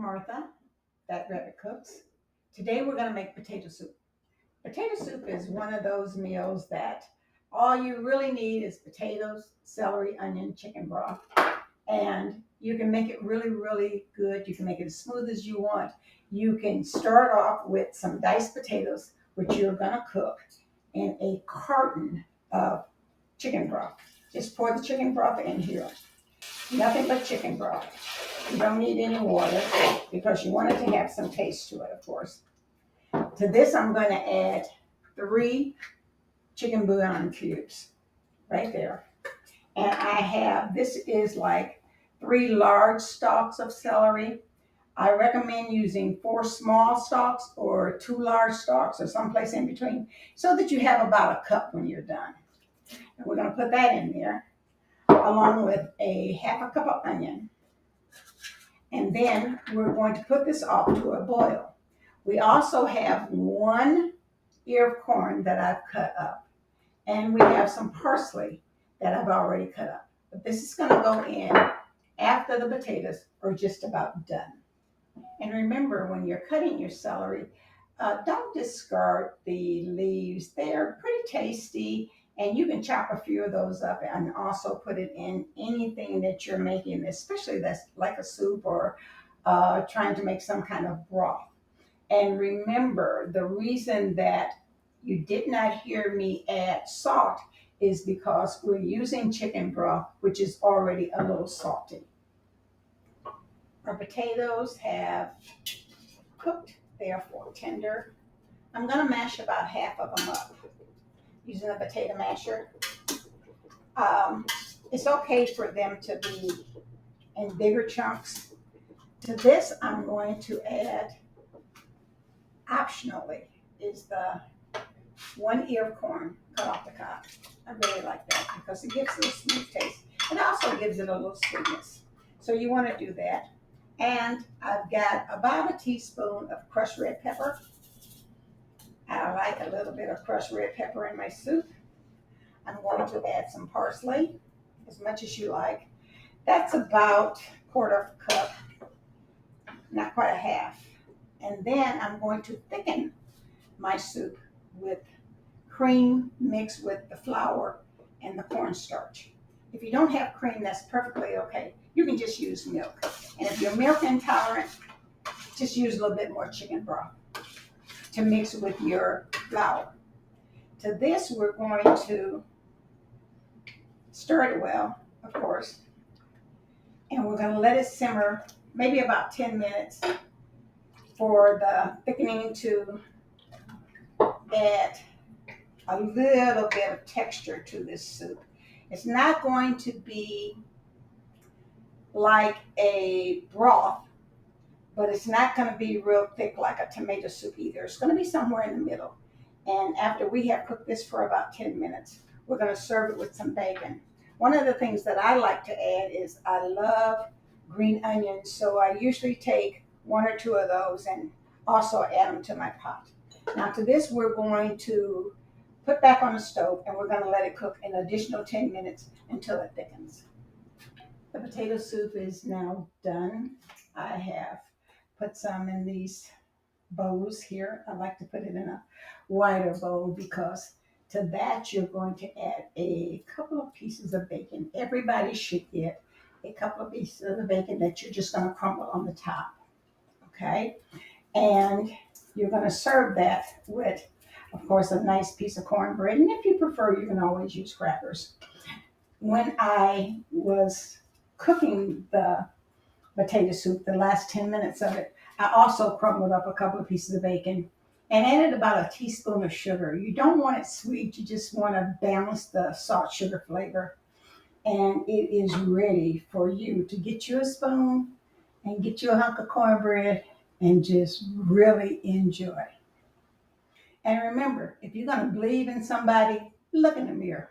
Martha, That Rabbit Cooks. Today we're going to make potato soup. Potato soup is one of those meals that all you really need is potatoes, celery, onion, chicken broth. And you can make it really, really good. You can make it as smooth as you want. You can start off with some diced potatoes, which you're going to cook in a carton of chicken broth. Just pour the chicken broth in here. Nothing but chicken broth. You don't need any water because you want it to have some taste to it, of course. To this, I'm going to add 3 chicken bouillon cubes right there. And this is like 3 large stalks of celery. I recommend using 4 small stalks or 2 large stalks or someplace in between so that you have about a cup when you're done. And we're going to put that in there along with a half a cup of onion. And then we're going to put this off to a boil. We also have 1 ear of corn that I've cut up. And we have some parsley that I've already cut up. But this is going to go in after the potatoes are just about done. And remember, when you're cutting your celery, don't discard the leaves. They're pretty tasty. And you can chop a few of those up and also put it in anything that you're making, especially that's like a soup or trying to make some kind of broth. And remember, the reason that you did not hear me add salt is because we're using chicken broth, which is already a little salty. Our potatoes have cooked. They are fork tender. I'm going to mash about half of them up using a potato masher. It's okay for them to be in bigger chunks. To this, I'm going to add, optionally, is the 1 ear of corn cut off the cob. I really like that because it gives it a smooth taste. It also gives it a little sweetness. So you want to do that. And I've got about a teaspoon of crushed red pepper. I like a little bit of crushed red pepper in my soup. I'm going to add some parsley, as much as you like. That's about 1/4 cup, not quite a half. And then I'm going to thicken my soup with cream mixed with the flour and the cornstarch. If you don't have cream, that's perfectly okay. You can just use milk. And if you're milk intolerant, just use a little bit more chicken broth to mix with your flour. To this, we're going to stir it well, of course, and we're going to let it simmer maybe about 10 minutes for the thickening to add a little bit of texture to this soup. It's not going to be like a broth, but it's not going to be real thick like a tomato soup either. It's going to be somewhere in the middle. And after we have cooked this for about 10 minutes, we're going to serve it with some bacon. One of the things that I like to add is I love green onions, so I usually take 1 or 2 of those and also add them to my pot. Now to this, we're going to put back on the stove and we're going to let it cook an additional 10 minutes until it thickens. The potato soup is now done. I have put some in these bowls here. I like to put it in a wider bowl because to that you're going to add a couple of pieces of bacon. Everybody should get a couple of pieces of the bacon that you're just going to crumble on the top. Okay? And you're going to serve that with, of course, a nice piece of cornbread. And if you prefer, you can always use crackers. When I was cooking the potato soup, the last 10 minutes of it, I also crumbled up a couple of pieces of bacon and added about a teaspoon of sugar. You don't want it sweet, you just want to balance the salt sugar flavor. And it is ready for you to get you a spoon and get you a hunk of cornbread and just really enjoy. And remember, if you're going to believe in somebody, look in the mirror.